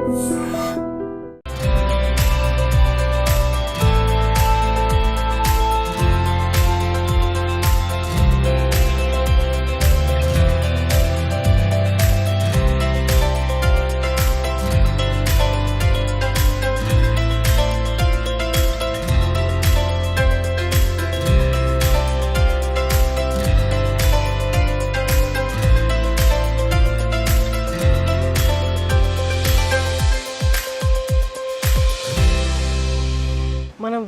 మనం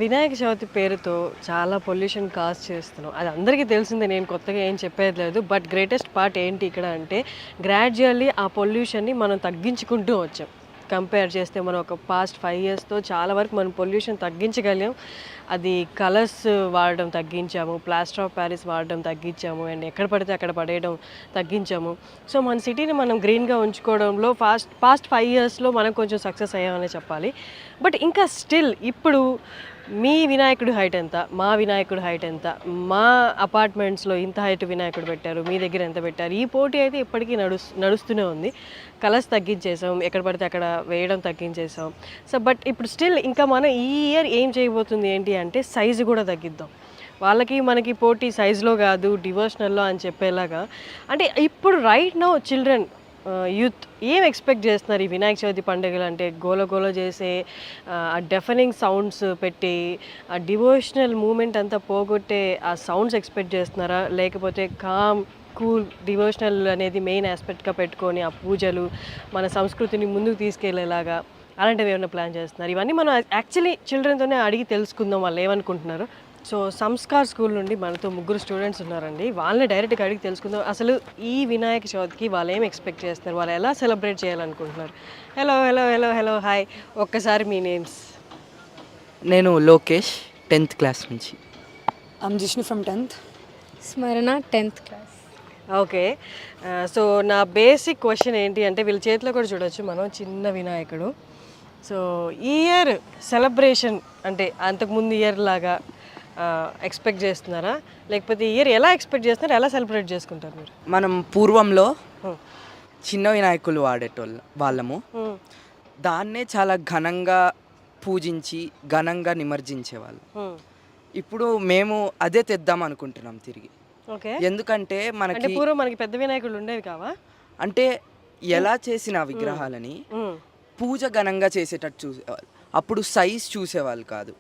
వినాయక చవితి పేరుతో చాలా పొల్యూషన్ కాజ్ చేస్తున్నాం. అది అందరికీ తెలిసిందే, నేను కొత్తగా ఏం చెప్పేది లేదు. బట్ గ్రేటెస్ట్ పార్ట్ ఏంటి ఇక్కడ అంటే గ్రాడ్యువల్లీ ఆ పొల్యూషన్ని మనం తగ్గించుకుంటూ వచ్చాం. కంపేర్ చేస్తే మనం ఒక పాస్ట్ 5 ఇయర్స్తో చాలా వరకు మనం పొల్యూషన్ తగ్గించగలిగాం. అది కలర్స్ వాడడం తగ్గించాము, ప్లాస్టర్ ఆఫ్ ప్యారిస్ వాడడం తగ్గించాము, అండ్ ఎక్కడ పడితే అక్కడ పడేయడం తగ్గించాము. సో మన సిటీని మనం గ్రీన్గా ఉంచుకోవడంలో పాస్ట్ 5 ఇయర్స్లో మనం కొంచెం సక్సెస్ అయ్యామనే చెప్పాలి. బట్ ఇంకా స్టిల్ ఇప్పుడు మీ వినాయకుడి హైట్ ఎంత, మా వినాయకుడి హైట్ ఎంత, మా అపార్ట్మెంట్స్లో ఇంత హైట్ వినాయకుడు పెట్టారు, మీ దగ్గర ఎంత పెట్టారు, ఈ పోటీ అయితే ఇప్పటికీ నడుస్తూనే ఉంది. కలర్స్ తగ్గించేసాం, ఎక్కడ పడితే అక్కడ వేయడం తగ్గించేసాం. సో బట్ ఇప్పుడు స్టిల్ ఇంకా మనం ఈ ఇయర్ ఏం చేయబోతుంది ఏంటి అంటే సైజు కూడా తగ్గిద్దాం. వాళ్ళకి మనకి పోటీ సైజులో కాదు డివోషనల్లో అని చెప్పేలాగా. అంటే ఇప్పుడు రైట్ నౌ చిల్డ్రన్ యూత్ ఏం ఎక్స్పెక్ట్ చేస్తున్నారు ఈ వినాయక చవితి పండుగలు అంటే? గోల గోల చేసే ఆ డెఫనింగ్ సౌండ్స్ పెట్టి ఆ డివోషనల్ మూమెంట్ అంతా పోగొట్టే ఆ సౌండ్స్ ఎక్స్పెక్ట్ చేస్తున్నారా, లేకపోతే కామ్ కూల్ డివోషనల్ అనేది మెయిన్ ఆస్పెక్ట్గా పెట్టుకొని ఆ పూజలు మన సంస్కృతిని ముందుకు తీసుకెళ్లేలాగా అలాంటివి ఏమైనా ప్లాన్ చేస్తున్నారు? ఇవన్నీ మనం యాక్చువల్లీ చిల్డ్రన్తోనే అడిగి తెలుసుకుందాం వాళ్ళు ఏమనుకుంటున్నారు. సో సంస్కార్ స్కూల్ నుండి మనతో 3 స్టూడెంట్స్ ఉన్నారండి. వాళ్ళని డైరెక్ట్గా అడిగి తెలుసుకుందాం అసలు ఈ వినాయక చవితికి వాళ్ళు ఏం ఎక్స్పెక్ట్ చేస్తున్నారు, వాళ్ళు ఎలా సెలబ్రేట్ చేయాలనుకుంటున్నారు. Hello hello hello hello hi, ఒక్కసారి మీ నేమ్స్. నేను లోకేష్ 10th క్లాస్ నుంచి. Jishnu from 10th. స్మరణ 10th క్లాస్. ఓకే, సో నా బేసిక్ క్వశ్చన్ ఏంటి అంటే వీళ్ళ చేతిలో కూడా చూడొచ్చు మనం చిన్న వినాయకుడు. సో ఈ ఇయర్ సెలబ్రేషన్ అంటే అంతకుముందు ఇయర్ లాగా ఎక్స్పెక్ట్ చేస్తున్నారా, లేకపోతే ఇయర్ ఎలా ఎక్స్పెక్ట్ చేస్తున్నారు, ఎలా సెలబ్రేట్ చేసుకుంటారు మీరు? మనం పూర్వంలో చిన్న వినాయకులు వాళ్ళము దాన్నే చాలా ఘనంగా పూజించి ఘనంగా నిమజ్జించేవాళ్ళు. ఇప్పుడు మేము అదే తెద్దాం అనుకుంటున్నాం తిరిగి. ఓకే, ఎందుకంటే మనకి పూర్వం మనకి పెద్ద వినాయకులు ఉండేవి కావా? అంటే ఎలా చేసిన విగ్రహాలని పూజ ఘనంగా చేసేటట్టు చూసేవాళ్ళు. అప్పుడు సైజ్ చూసేవాళ్ళు కాదు,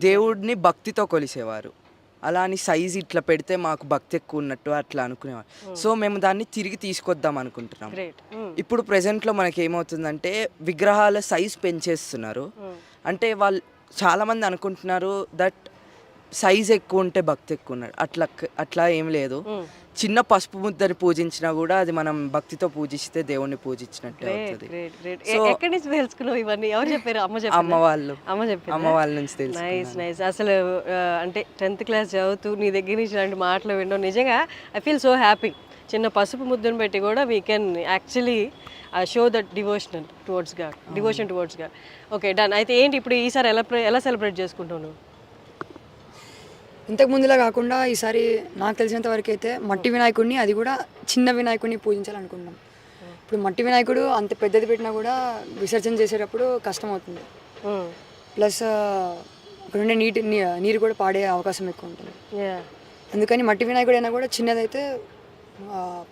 దేవుడిని భక్తితో కొలిసేవారు. అలా అని సైజ్ ఇట్లా పెడితే మాకు భక్తి ఎక్కువ ఉన్నట్టు అట్లా అనుకునేవారు. సో మేము దాన్ని తిరిగి తీసుకొద్దాం అనుకుంటున్నాం. ఇప్పుడు ప్రెజెంట్లో మనకి ఏమవుతుందంటే విగ్రహాల సైజ్ పెంచేస్తున్నారు. అంటే వాళ్ళు చాలామంది అనుకుంటున్నారు దట్ సైజ్ ఎక్కువ ఉంటే భక్తి ఎక్కువ ఉన్నాడు. అట్లా ఏం లేదు. చిన్న పసుపు ముద్దని పూజించినా కూడా అది మనం భక్తితో పూజిస్తే దేవుణ్ణి పూజించినట్టే అవుతుంది. ఎక్కడి నుంచి తెలుసుకున్నావు ఇవన్నీ? ఎవరు చెప్పారు? అమ్మ వాళ్ళ నుంచి తెలుసు. Nice nice. అసలు అంటే 10th క్లాస్ చదువుతూ నీ దగ్గర నుంచి ఇలాంటి మాటలు వినడం నిజంగా ఐ ఫీల్ సో హ్యాపీ. చిన్న పసుపు ముద్దను పెట్టి కూడా we can actually show that devotion towards God. Okay done. అయితే ఏంటి ఇప్పుడు ఈసారి ఎలా సెలబ్రేట్ చేసుకుంటావు నువ్వు? ఇంతకు ముందులా కాకుండా ఈసారి నాకు తెలిసినంత వరకు అయితే మట్టి వినాయకుడిని, అది కూడా చిన్న వినాయకుడిని పూజించాలనుకుంటున్నాం. ఇప్పుడు మట్టి వినాయకుడు అంత పెద్దది పెట్టినా కూడా విసర్జన చేసేటప్పుడు కష్టం అవుతుంది. ప్లస్ అక్కడ ఉండే నీరు కూడా పాడే అవకాశం ఎక్కువ ఉంటుంది. అందుకని మట్టి వినాయకుడు అయినా కూడా చిన్నదైతే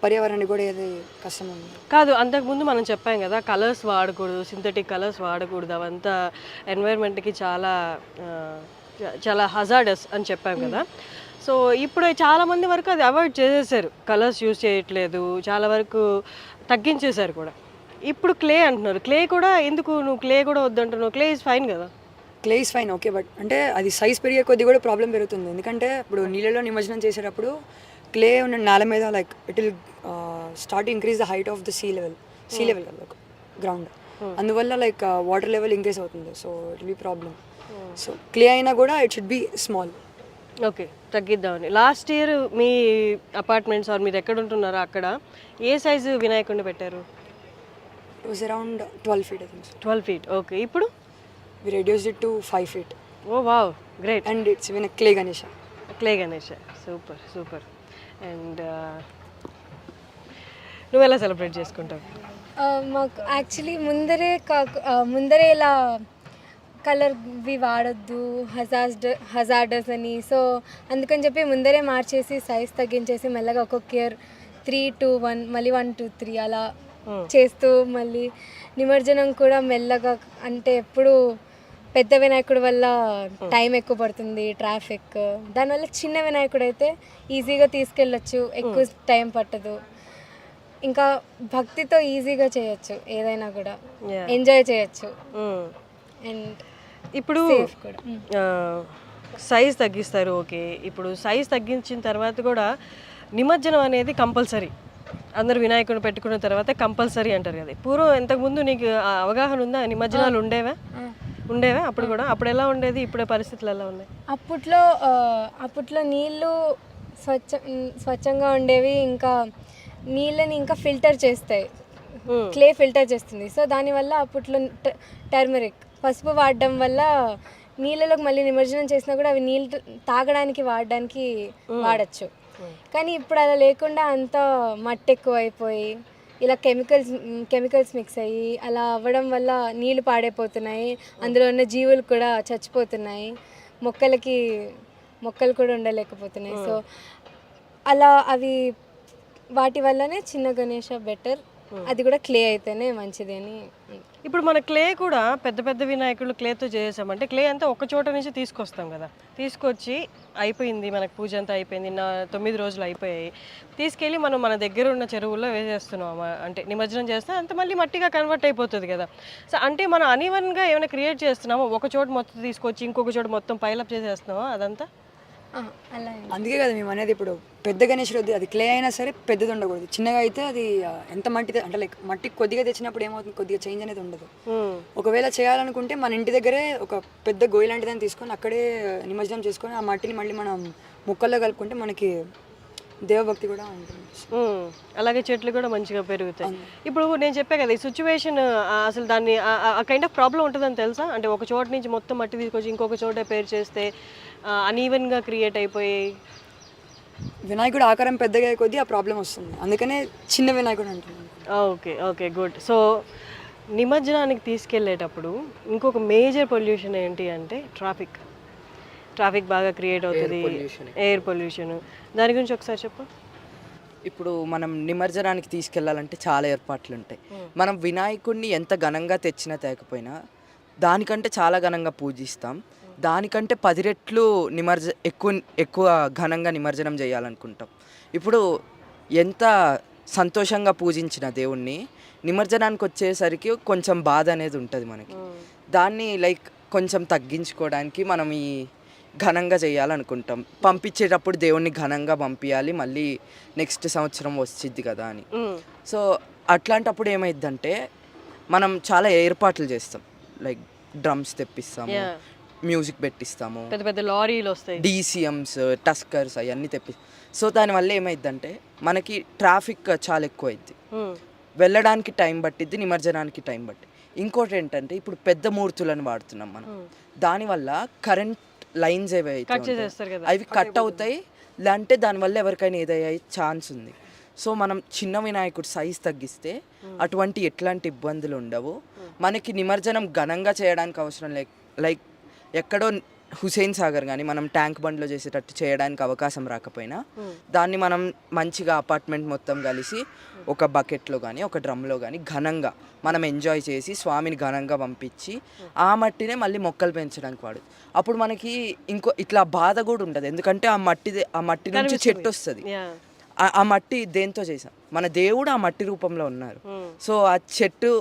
పర్యావరణానికి కూడా ఏది కష్టం ఉంది కాదు. అంతకుముందు మనం చెప్పాం కదా కలర్స్ వాడకూడదు, సింథటిక్ కలర్స్ వాడకూడదు, అవంతా ఎన్వైర్న్మెంట్కి చాలా హజార్డస్ అని చెప్పాం కదా. సో ఇప్పుడు చాలామంది వరకు అది అవాయిడ్ చేసేసారు, కలర్స్ యూజ్ చేయట్లేదు, చాలా వరకు తగ్గించేశారు కూడా. ఇప్పుడు క్లే అంటున్నారు. క్లే కూడా ఎందుకు నువ్వు క్లే కూడా వద్దంటున్నావు? క్లే ఈజ్ ఫైన్ కదా. Clay is fine okay, but అంటే అది సైజ్ పెరిగే కొద్దీ కూడా ప్రాబ్లం పెరుగుతుంది. ఎందుకంటే ఇప్పుడు నీళ్ళలో నిమజ్జనం చేసేటప్పుడు క్లే ఉన్న నేల మీద like it will start increase the height of the sea level ground. అందువల్ల లైక్ వాటర్ లెవెల్ ఇంక్రీజ్ అవుతుంది. So it will be problem. So clay అయినా కూడా it should be small. Okay, తగ్గిద్దామని. లాస్ట్ ఇయర్ మీ apartments or మీరు ఎక్కడ ఉంటున్నారో అక్కడ ఏ సైజు వినాయకుడిని పెట్టారు? It was around 12 feet I think. 12 feet. ఓకే, ఇప్పుడు we reduced it to 5 feet. Oh wow, great. And it's even a clay Ganesha. Super. And నువ్వు ఎలా సెలబ్రేట్ చేసుకుంటావు? మాకు యాక్చువల్లీ ముందరే ఇలా కలర్వి వాడొద్దు హజార్డస్ అని, సో అందుకని చెప్పి ముందరే మార్చేసి సైజ్ తగ్గించేసి మెల్లగా ఒక్కొక్క ఇయర్ 3, 2, 1 మళ్ళీ 1, 2, 3 అలా చేస్తూ మళ్ళీ నిమజ్జనం కూడా మెల్లగా, అంటే ఎప్పుడు పెద్ద వినాయకుడి వల్ల టైం ఎక్కువ పడుతుంది, ట్రాఫిక్, దానివల్ల చిన్న వినాయకుడు అయితే ఈజీగా తీసుకెళ్ళొచ్చు, ఎక్కువ టైం పట్టదు, ఇంకా భక్తితో ఈజీగా చేయొచ్చు, ఏదైనా కూడా ఎంజాయ్ చేయొచ్చు. అండ్ ఇప్పుడు సేఫ్ కూడా. సైజ్ తగ్గిస్తారు, ఓకే. ఇప్పుడు సైజ్ తగ్గించిన తర్వాత కూడా నిమజ్జనం అనేది కంపల్సరీ, అందరు వినాయకుడిని పెట్టుకున్న తర్వాత కంపల్సరీ అంటారు కదా. పూర్వం ఇంతకుముందు నీకు ఆ అవగాహన ఉందా? నిమజ్జనాలు ఉండేవా అప్పుడు కూడా? అప్పుడు ఎలా ఉండేది, ఇప్పుడే పరిస్థితులు ఎలా ఉన్నాయి? అప్పట్లో నీళ్ళు స్వచ్ఛంగా ఉండేవి, ఇంకా నీళ్ళని ఇంకా ఫిల్టర్ చేస్తాయి, క్లే ఫిల్టర్ చేస్తుంది. సో దానివల్ల అప్పట్లో టర్మరిక్ పసుపు వాడడం వల్ల నీళ్ళలోకి మళ్ళీ నిమజ్జనం చేసినా కూడా అవి నీళ్ళు తాగడానికి వాడచ్చు. కానీ ఇప్పుడు అలా లేకుండా అంతా మట్టి ఎక్కువ అయిపోయి ఇలా కెమికల్స్ మిక్స్ అయ్యి అలా అవ్వడం వల్ల నీళ్ళు పాడైపోతున్నాయి, అందులో ఉన్న జీవులు కూడా చచ్చిపోతున్నాయి, మొక్కలు కూడా ఉండలేకపోతున్నాయి. సో అలా వాటి వల్లనే చిన్న గణేష బెటర్, అది కూడా క్లే అయితేనే మంచిది అని. ఇప్పుడు మన క్లే కూడా పెద్ద పెద్ద వినాయకులు క్లేతో చేసామంటే క్లే అంతా ఒక చోట నుంచి తీసుకొస్తాం కదా, తీసుకొచ్చి అయిపోయింది మనకు పూజ అంతా అయిపోయింది, 9 రోజులు అయిపోయాయి, తీసుకెళ్ళి మనం మన దగ్గర ఉన్న చెరువుల్లో వేసేస్తున్నాం, అంటే నిమజ్జనం చేస్తే అంత మళ్ళీ మట్టిగా కన్వర్ట్ అయిపోతుంది కదా. సో అంటే మనం అన్ఈవెన్గా ఏమైనా క్రియేట్ చేస్తున్నామో, ఒక చోట మొత్తం తీసుకొచ్చి ఇంకొక చోట మొత్తం పైలప్ చేసేస్తున్నామో అదంతా? అలా అందుకే కదా మేము అనేది, ఇప్పుడు పెద్ద గణేశుడు అది క్లే అయినా సరే పెద్దది ఉండకూడదు, చిన్నగా అయితే అది ఎంత మట్టి అంటే లైక్ మట్టి కొద్దిగా తెచ్చినప్పుడు ఏమవుతుంది, కొద్దిగా చేంజ్ అనేది ఉండదు. ఒకవేళ చేయాలనుకుంటే మన ఇంటి దగ్గరే ఒక పెద్ద గొయ్యి లాంటిదని తీసుకొని అక్కడే నిమజ్జనం చేసుకొని ఆ మట్టిని మళ్ళీ మనం ముక్కల్లో కలుపుకుంటే మనకి దేవభక్తి కూడా ఉంటుంది. అలాగే చెట్లు కూడా మంచిగా పెరుగుతాయి. ఇప్పుడు నేను చెప్పా కదా, ఈ సిచ్యువేషన్ అసలు దాన్ని ఆ కైండ్ ఆఫ్ ప్రాబ్లం ఉంటుందని తెలుసా? అంటే ఒక చోట నుంచి మొత్తం మట్టి తీసుకొచ్చి ఇంకొక చోట పేరు చేస్తే అన్ఈవెన్గా క్రియేట్ అయిపోయి వినాయకుడు ఆకారం పెద్దగా అయ్యే కొద్దీ ఆ ప్రాబ్లం వస్తుంది, అందుకనే చిన్న వినాయకుడు అంటున్నాను. Okay good. సో నిమజ్జనానికి తీసుకెళ్ళేటప్పుడు ఇంకొక మేజర్ పొల్యూషన్ ఏంటి అంటే ట్రాఫిక్ బాగా క్రియేట్ అవుతుంది, ఎయిర్ పొల్యూషన్. దాని గురించి ఒకసారి చెప్పు. ఇప్పుడు మనం నిమజ్జనానికి తీసుకెళ్ళాలంటే చాలా ఏర్పాట్లు ఉంటాయి. మనం వినాయకుడిని ఎంత ఘనంగా తెచ్చినా తేకపోయినా దానికంటే చాలా ఘనంగా పూజిస్తాం, దానికంటే 10 రెట్లు ఎక్కువ ఘనంగా నిమజ్జనం చేయాలనుకుంటాం. ఇప్పుడు ఎంత సంతోషంగా పూజించిన దేవుణ్ణి నిమజ్జనానికి వచ్చేసరికి కొంచెం బాధ అనేది ఉంటుంది మనకి. దాన్ని లైక్ కొంచెం తగ్గించుకోవడానికి మనం ఈ ఘనంగా చేయాలనుకుంటాం. పంపించేటప్పుడు దేవుణ్ణి ఘనంగా పంపించాలి, మళ్ళీ నెక్స్ట్ సంవత్సరం వచ్చిద్ది కదా అని. సో అట్లాంటప్పుడు ఏమైందంటే మనం చాలా ఏర్పాట్లు చేస్తాం, లైక్ డ్రమ్స్ తెప్పిస్తాము, మ్యూజిక్ పెట్టిస్తాము, పెద్ద పెద్ద లారీలు వస్తాయి, డీసీఎమ్స్, టస్కర్స్ అవన్నీ సో దానివల్ల ఏమైందంటే మనకి ట్రాఫిక్ చాలా ఎక్కువ అయింది, వెళ్ళడానికి టైం పట్టిద్ది, నిమజ్జనానికి టైం పట్టింది. ఇంకోటి ఏంటంటే ఇప్పుడు పెద్ద మూర్తులను వాడుతున్నాం మనం, దానివల్ల కరెంట్ లైన్స్ అవి కట్ అవుతాయి, లేదంటే దానివల్ల ఎవరికైనా ఏదయ్యే ఛాన్స్ ఉంది. సో మనం చిన్న వినాయకుడు సైజ్ తగ్గిస్తే అటువంటి ఎట్లాంటి ఇబ్బందులు ఉండవు. మనకి నిమజ్జనం ఘనంగా చేయడానికి అవసరం లైక్ ఎక్కడో హుసేన్ సాగర్ కానీ మనం ట్యాంక్ బండ్లో చేసేటట్టు చేయడానికి అవకాశం రాకపోయినా దాన్ని మనం మంచిగా అపార్ట్మెంట్ మొత్తం కలిసి ఒక బకెట్లో కానీ ఒక డ్రమ్లో కానీ ఘనంగా మనం ఎంజాయ్ చేసి స్వామిని ఘనంగా పంపించి ఆ మట్టినే మళ్ళీ మొక్కలు పెంచడానికి వాడదు. అప్పుడు మనకి ఇంకో ఇట్లా బాధ కూడా ఉండదు, ఎందుకంటే ఆ మట్టి నుంచి చెట్టు వస్తుంది. ఆ మట్టి దేంతో చేసాం, మన దేవుడు ఆ మట్టి రూపంలో ఉన్నారు. సో ఆ చెట్టు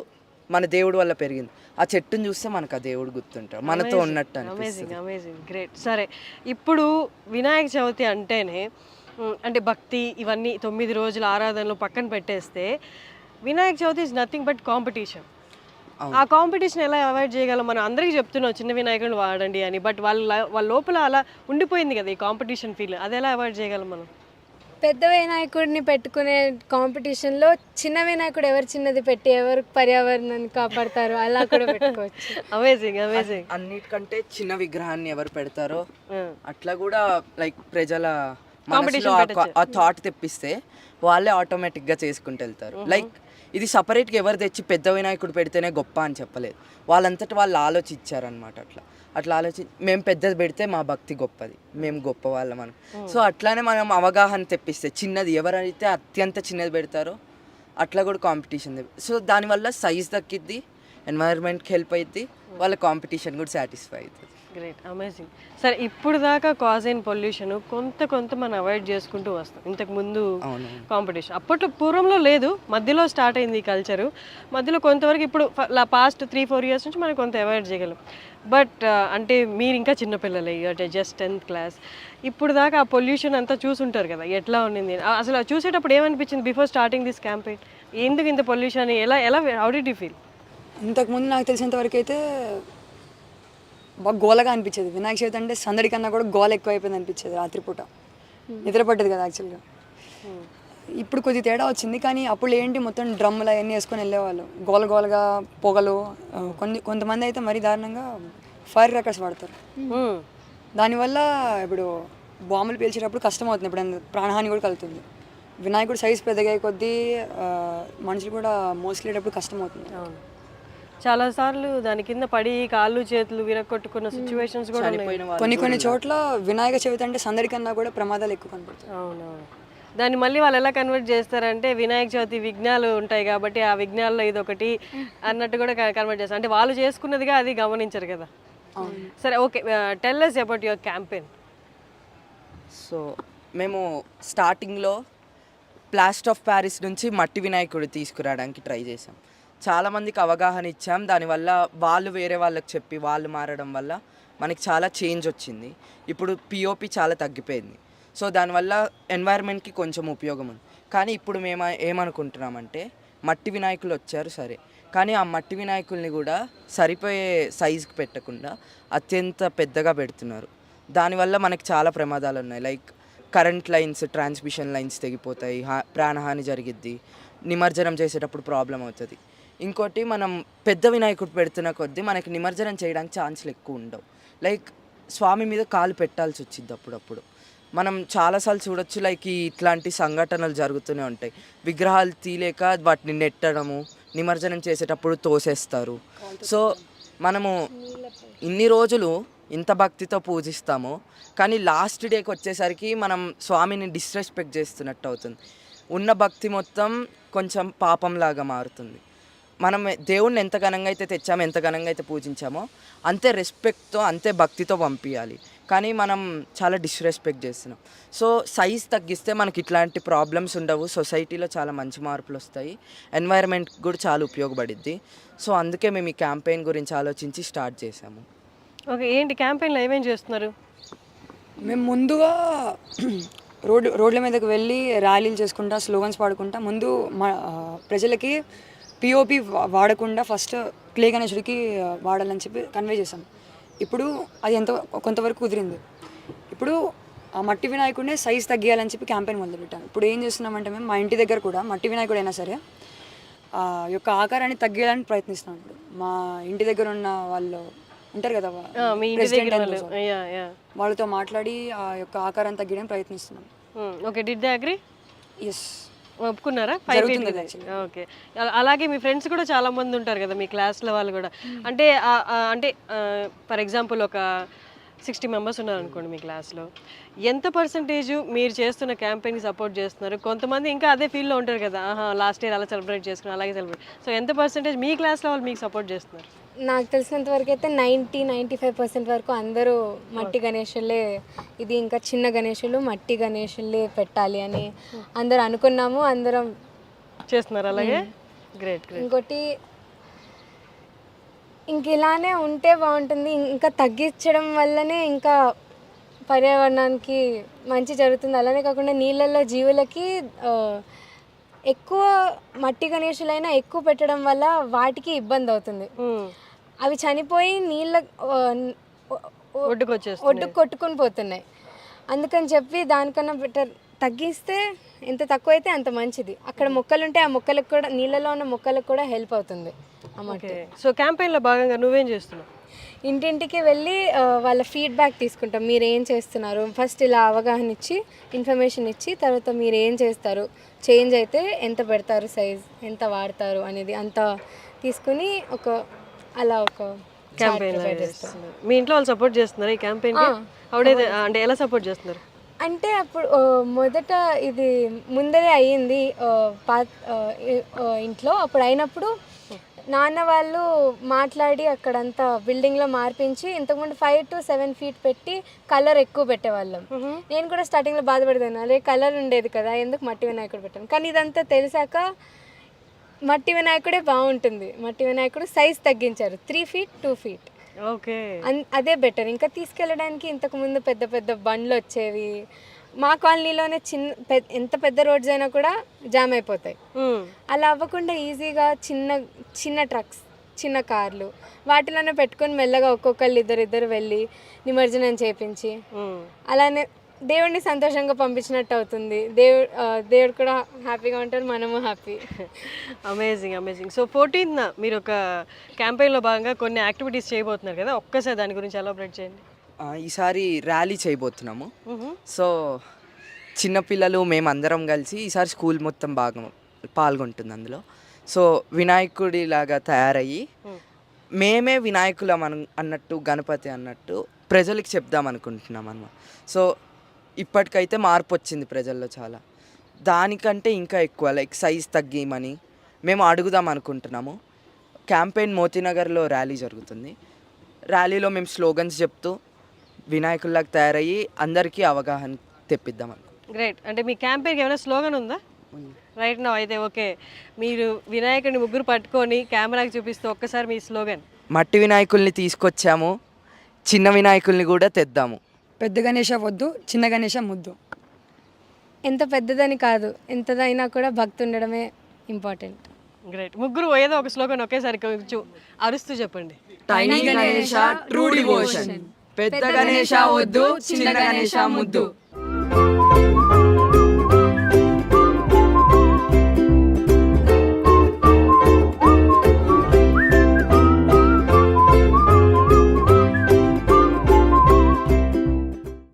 మన దేవుడు వల్ల పెరిగింది, ఆ చెట్టుని చూస్తే మనకు ఆ దేవుడు గుర్తుంటాడు, మనతో ఉన్నట్టు అనిపిస్తుంది. Amazing, great. సరే, ఇప్పుడు వినాయక చవితి అంటేనే అంటే భక్తి ఇవన్నీ 9 రోజుల ఆరాధనలు పక్కన పెట్టేస్తే Vinayaka Chavithi is nothing but competition. ఆ కాంపిటీషన్ ఎలా అవాయిడ్ చేయగలం? మనం అందరికీ చెప్తున్నాం చిన్న వినాయకుడిని వాడండి అని, బట్ వాళ్ళ లోపల అలా ఉండిపోయింది కదా ఈ కాంపిటీషన్ ఫీల్, అది ఎలా అవాయిడ్ చేయగలం మనం? పెద్ద వినాయకుడిని పెట్టుకునే కాంపిటీషన్లో చిన్న వినాయకుడు ఎవరు చిన్నది పెట్టి ఎవరు పర్యావరణాన్ని కాపాడతారో అలా కూడా పెట్టుకోవచ్చు. అమేజింగ్. అన్నిటికంటే చిన్న విగ్రహాన్ని ఎవరు పెడతారో అట్లా కూడా లైక్ ప్రజల మనసులో ఆ థాట్ తెప్పిస్తే వాళ్ళే ఆటోమేటిక్గా చేసుకుంటూ వెళ్తారు. లైక్ ఇది సపరేట్గా ఎవరు తెచ్చి పెద్ద వినాయకుడు పెడితేనే గొప్ప అని చెప్పలేదు, వాళ్ళంతటా వాళ్ళు ఆలోచించారనమాట. అట్లా మేము పెద్దది పెడితే మా భక్తి గొప్పది, మేము గొప్ప వాళ్ళం అని. సో అట్లానే మనం అవగాహన తెప్పిస్తే చిన్నది ఎవరైతే అత్యంత చిన్నది పెడతారో అట్లా కూడా కాంపిటీషన్. సో దానివల్ల సైజ్ తగ్గిద్ది, ఎన్వైర్న్మెంట్కి హెల్ప్ అవుద్ది, వాళ్ళ కాంపిటీషన్ కూడా సాటిస్ఫై అవుతుంది. Great, amazing. సరే, ఇప్పుడు దాకా కాజ్ అయిన పొల్యూషన్ కొంత మనం అవాయిడ్ చేసుకుంటూ వస్తాం. ఇంతకు ముందు కాంపిటీషన్ అప్పట్లో పూర్వంలో లేదు, మధ్యలో స్టార్ట్ అయింది ఈ కల్చరు. మధ్యలో కొంతవరకు ఇప్పుడు పాస్ట్ 3-4 ఇయర్స్ నుంచి మనం కొంత అవాయిడ్ చేయగలం. బట్ అంటే మీరు ఇంకా చిన్నపిల్లలే, అంటే జస్ట్ 10th క్లాస్. ఇప్పుడు దాకా ఆ పొల్యూషన్ అంతా చూసుంటారు కదా, ఎట్లా ఉండింది అసలు చూసేటప్పుడు ఏమనిపించింది బిఫోర్ స్టార్టింగ్ దిస్ క్యాంపెయిన్? ఎందుకు ఇంత పొల్యూషన్, ఎలా హౌ డిడ్ యూ ఫీల్? ఇంతకుముందు నాకు తెలిసినంత వరకు అయితే బాగా గోలగా అనిపించేది. వినాయక చవితి అంటే సందడి కన్నా కూడా గోల ఎక్కువ అయిపోయింది అనిపించేది. రాత్రిపూట నిద్ర పట్టేది కదా యాక్చువల్గా. ఇప్పుడు కొద్ది తేడా వచ్చింది, కానీ అప్పుడు ఏంటి మొత్తం డ్రమ్ములు అవన్నీ వేసుకొని వెళ్ళేవాళ్ళు, గోలగా పొగలు. కొంతమంది అయితే మరీ దారుణంగా ఫైర్ క్రాకర్స్ వాడతారు. దానివల్ల ఇప్పుడు బాంబులు పేల్చేటప్పుడు కష్టం అవుతుంది, ఇప్పుడు ప్రాణహాని కూడా కలుగుతుంది. వినాయకుడు సైజ్ పెద్దగా కొద్దీ మనుషులు కూడా మోసుకెళ్ళేటప్పుడు కష్టం అవుతుంది. చాలాసార్లు దాని కింద పడి కాళ్ళు చేతులు విరగొట్టుకున్న సిచ్యువేషన్స్ కూడా ఉన్నాయి. కొన్ని చోట్ల వినాయక చవితి అంటే సందడి కన్నా కూడా ప్రమాదాలు ఎక్కువ కనపడతాయి. అవునవును. దాన్ని మళ్ళీ వాళ్ళు ఎలా కన్వర్ట్ చేస్తారంటే వినాయక చవితి విఘ్నాలు ఉంటాయి కాబట్టి ఆ విఘ్నాల్లో ఇదొకటి అన్నట్టు కూడా కన్వర్ట్ చేస్తారు. అంటే వాళ్ళు చేసుకున్నదిగా అది గమనించరు కదా. సరే, okay, tell us about your campaign. So మేము స్టార్టింగ్లో ప్లాస్టర్ ఆఫ్ ప్యారిస్ నుంచి మట్టి వినాయకుడు తీసుకురావడానికి ట్రై చేసాం. చాలామందికి అవగాహన ఇచ్చాం, దానివల్ల వాళ్ళు వేరే వాళ్ళకి చెప్పి వాళ్ళు మారడం వల్ల మనకి చాలా చేంజ్ వచ్చింది. ఇప్పుడు పిఓపి చాలా తగ్గిపోయింది. సో దానివల్ల ఎన్వైర్న్మెంట్కి కొంచెం ఉపయోగం ఉంది. కానీ ఇప్పుడు మేము ఏమనుకుంటున్నామంటే మట్టి వినాయకులు వచ్చారు సరే, కానీ ఆ మట్టి వినాయకుల్ని కూడా సరిపోయే సైజుకి పెట్టకుండా అత్యంత పెద్దగా పెడుతున్నారు. దానివల్ల మనకి చాలా ప్రమాదాలు ఉన్నాయి. Like current lines, transmission lines తెగిపోతాయి, ప్రాణహాని జరిగిద్ది, నిమజ్జనం చేసేటప్పుడు ప్రాబ్లం అవుతుంది. ఇంకోటి, మనం పెద్ద వినాయకుడు పెడుతున్న కొద్దీ మనకి నిమజ్జనం చేయడానికి ఛాన్స్లు ఎక్కువ ఉండవు. లైక్ స్వామి మీద కాలు పెట్టాల్సి వచ్చింది అప్పుడప్పుడు. మనం చాలాసార్లు చూడొచ్చు, లైక్ ఇట్లాంటి సంఘటనలు జరుగుతూనే ఉంటాయి. విగ్రహాలు తీలేక వాటిని నెట్టడము, నిమజ్జనం చేసేటప్పుడు తోసేస్తారు. సో మనము ఇన్ని రోజులు ఇంత భక్తితో పూజిస్తాము, కానీ లాస్ట్ డేకి వచ్చేసరికి మనం స్వామిని డిస్రెస్పెక్ట్ చేస్తున్నట్టు అవుతుంది. ఉన్న భక్తి మొత్తం కొంచెం పాపంలాగా మారుతుంది. మనం దేవుణ్ణి ఎంత ఘనంగా అయితే తెచ్చామో, ఎంత ఘనంగా అయితే పూజించామో అంతే రెస్పెక్ట్తో, అంతే భక్తితో పంపించాలి. కానీ మనం చాలా డిస్రెస్పెక్ట్ చేస్తున్నాం. సో సైజ్ తగ్గిస్తే మనకి ఇట్లాంటి ప్రాబ్లమ్స్ ఉండవు, సొసైటీలో చాలా మంచి మార్పులు వస్తాయి, ఎన్వైరన్మెంట్ కూడా చాలా ఉపయోగపడిద్ది. సో అందుకే మేము ఈ క్యాంపెయిన్ గురించి ఆలోచించి స్టార్ట్ చేసాము. ఓకే, ఏంటి క్యాంపెయిన్లో ఏమేం చేస్తున్నారు? మేము ముందుగా రోడ్ల మీదకి వెళ్ళి ర్యాలీలు చేసుకుంటా, స్లోగన్స్ పాడుకుంటా ముందు ప్రజలకి పిఓపి వాడకుండా ఫస్ట్ క్లే గణేశుడికి వాడాలని చెప్పి కన్వే చేసాం. ఇప్పుడు అది కొంతవరకు కుదిరింది. ఇప్పుడు ఆ మట్టి వినాయకుడినే సైజ్ తగ్గియాలని చెప్పి క్యాంపెయిన్ మొదలుపెట్టాం. ఇప్పుడు ఏం చేస్తున్నామంటే మేము మా ఇంటి దగ్గర కూడా మట్టి వినాయకుడు అయినా సరే ఆ యొక్క ఆకారాన్ని తగ్గియాలని ప్రయత్నిస్తున్నాం. ఇప్పుడు మా ఇంటి దగ్గర ఉన్న వాళ్ళు ఉంటారు కదా, వాళ్ళతో మాట్లాడి ఆ యొక్క ఆకారాన్ని తగ్గడానికి ప్రయత్నిస్తున్నాం. Okay, did they agree? Yes, ఒప్పుకున్నారా? ఓకే. అలాగే మీ ఫ్రెండ్స్ కూడా చాలా మంది ఉంటారు కదా మీ క్లాస్లో వాళ్ళు కూడా, అంటే అంటే ఫర్ ఎగ్జాంపుల్ ఒక 60 మెంబర్స్ ఉన్నారు అనుకోండి మీ క్లాస్లో, ఎంత పర్సంటేజ్ మీరు చేస్తున్న క్యాంపెయిన్కి సపోర్ట్ చేస్తున్నారు? కొంతమంది ఇంకా అదే ఫీల్డ్లో ఉంటారు కదా, లాస్ట్ ఇయర్ అలా సెలబ్రేట్ చేసుకున్నారు, అలాగే సెలబ్రేట్. సో ఎంత పర్సంటేజ్ మీ క్లాస్లో వాళ్ళు మీకు సపోర్ట్ చేస్తున్నారు? నాకు తెలిసినంత వరకు అయితే 90-95% వరకు అందరూ మట్టి గణేషులే, ఇది ఇంకా చిన్న గణేషులు మట్టి గణేషులే పెట్టాలి అని అందరూ అనుకున్నాము, అందరం చేస్తున్నారు. అలాగే గ్రేట్. ఇంకోటి, ఇంక ఇలానే ఉంటే బాగుంటుంది, ఇంకా తగ్గించడం వల్లనే ఇంకా పర్యావరణానికి మంచి జరుగుతుంది. అలానే కాకుండా నీళ్ళల్లో జీవులకి ఎక్కువ మట్టి గణేషులైనా ఎక్కువ పెట్టడం వల్ల వాటికి ఇబ్బంది అవుతుంది. అవి చనిపోయి నీళ్ళ ఒడ్డుకు కొట్టుకొని పోతున్నాయి. అందుకని చెప్పి దానికన్నా బెటర్ తగ్గిస్తే ఎంత తక్కువ అయితే అంత మంచిది. అక్కడ మొక్కలు ఉంటే ఆ మొక్కలకు కూడా, నీళ్ళలో ఉన్న మొక్కలకు కూడా హెల్ప్ అవుతుంది. ఆ మట్టి. ఓకే. సో క్యాంపెయిన్లో భాగంగా నువ్వేం చేస్తున్నావు? ఇంటింటికి వెళ్ళి వాళ్ళ ఫీడ్బ్యాక్ తీసుకుంటాం. మీరు ఏం చేస్తున్నారు, ఫస్ట్ ఇలా అవగాహన ఇచ్చి ఇన్ఫర్మేషన్ ఇచ్చి తర్వాత మీరు ఏం చేస్తారు, చేంజ్ అయితే ఎంత పెడతారు, సైజ్ ఎంత వాడతారు అనేది అంతా తీసుకుని అలా ఒక క్యాంపెయిన్ మీ ఇంట్లో వాళ్ళు సపోర్ట్ చేస్తున్నారు ఈ క్యాంపెయిన్కి? ఆవిడైతే అంటే ఎలా సపోర్ట్ చేస్తున్నారు? అంటే అప్పుడు మొదట ఇది ముందరే అయ్యింది ఇంట్లో. అప్పుడు అయినప్పుడు నాన్న వాళ్ళు మాట్లాడి అక్కడంతా బిల్డింగ్లో మార్పించి ఇంతకుముందు 5 to 7 feet పెట్టి కలర్ ఎక్కువ పెట్టేవాళ్ళం. నేను కూడా స్టార్టింగ్లో బాధపడతాను, అదే కలర్ ఉండేది కదా ఎందుకు మట్టి వినాయకుడు పెట్టాను. కానీ ఇదంతా తెలిసాక మట్టి వినాయకుడే బాగుంటుంది. మట్టి వినాయకుడు సైజ్ తగ్గించారు, 3 feet 2 feet. ఓకే, అదే బెటర్. ఇంకా తీసుకెళ్ళడానికి ఇంతకుముందు పెద్ద పెద్ద బండ్లు వచ్చేవి. మా కాలనీలోనే ఎంత పెద్ద రోడ్స్ అయినా కూడా జామ్ అయిపోతాయి. అలా అవ్వకుండా ఈజీగా చిన్న ట్రక్స్, చిన్న కార్లు వాటిలోనే పెట్టుకొని మెల్లగా ఒక్కొక్కళ్ళు ఇద్దరు వెళ్ళి నిమజ్జనం చేపించి అలానే దేవుడిని సంతోషంగా పంపించినట్టు అవుతుంది. దేవుడు కూడా హ్యాపీగా ఉంటారు, మనము హ్యాపీ. అమేజింగ్. సో 14th మీరు ఒక క్యాంపెయిన్లో భాగంగా కొన్ని యాక్టివిటీస్ చేయబోతున్నారు కదా, ఒక్కసారి దాని గురించి ఎలాబరేట్ చేయండి. ఈసారి ర్యాలీ చేయబోతున్నాము. సో చిన్నపిల్లలు మేమందరం కలిసి ఈసారి స్కూల్ మొత్తం బాగా పాల్గొంటుంది అందులో. సో వినాయకుడి లాగా తయారయ్యి మేమే వినాయకులం అన్నట్టు, గణపతి అన్నట్టు ప్రజలకి చెప్దాం అనుకుంటున్నాం అన్నమాట. సో ఇప్పటికైతే మార్పు వచ్చింది ప్రజల్లో చాలా. దానికంటే ఇంకా ఎక్కువ లైక్ సైజ్ తగ్గిమని మేము అడుగుదాం అనుకుంటున్నాము. క్యాంపెయిన్ మోతీనగర్లో ర్యాలీ జరుగుతుంది. ర్యాలీలో మేము స్లోగన్స్ చెప్తూ వినాయకుల్లాగా తయారయ్యి అందరికీ అవగాహన తెప్పిద్దాం అనుకుంటున్నాం. గ్రేట్. అంటే మీ క్యాంపెయిన్కి ఏమైనా స్లోగన్ ఉందా? రైట్ నా అయితే ఓకే, మీరు వినాయకుడిని ముగ్గురు పట్టుకొని కెమెరాకి చూపిస్తూ ఒక్కసారి మీ స్లోగన్. మట్టి వినాయకుల్ని తీసుకొచ్చాము, చిన్న వినాయకుల్ని కూడా తెద్దాము. పెద్ద గణేష వద్దు, చిన్న గణేష ముద్దు. ఎంత పెద్దదని కాదు, ఎంతదైనా కూడా భక్తి ఉండడమే ఇంపార్టెంట్. గ్రేట్. ముగ్గురు ఏదో ఒక స్లోగన్ ఒకేసారి కొంచెం అరుస్తూ చెప్పండి. టైనీ గణేష ట్రూ డివోషన్, పెద్ద గణేష వద్దు, చిన్న గణేష ముద్దు.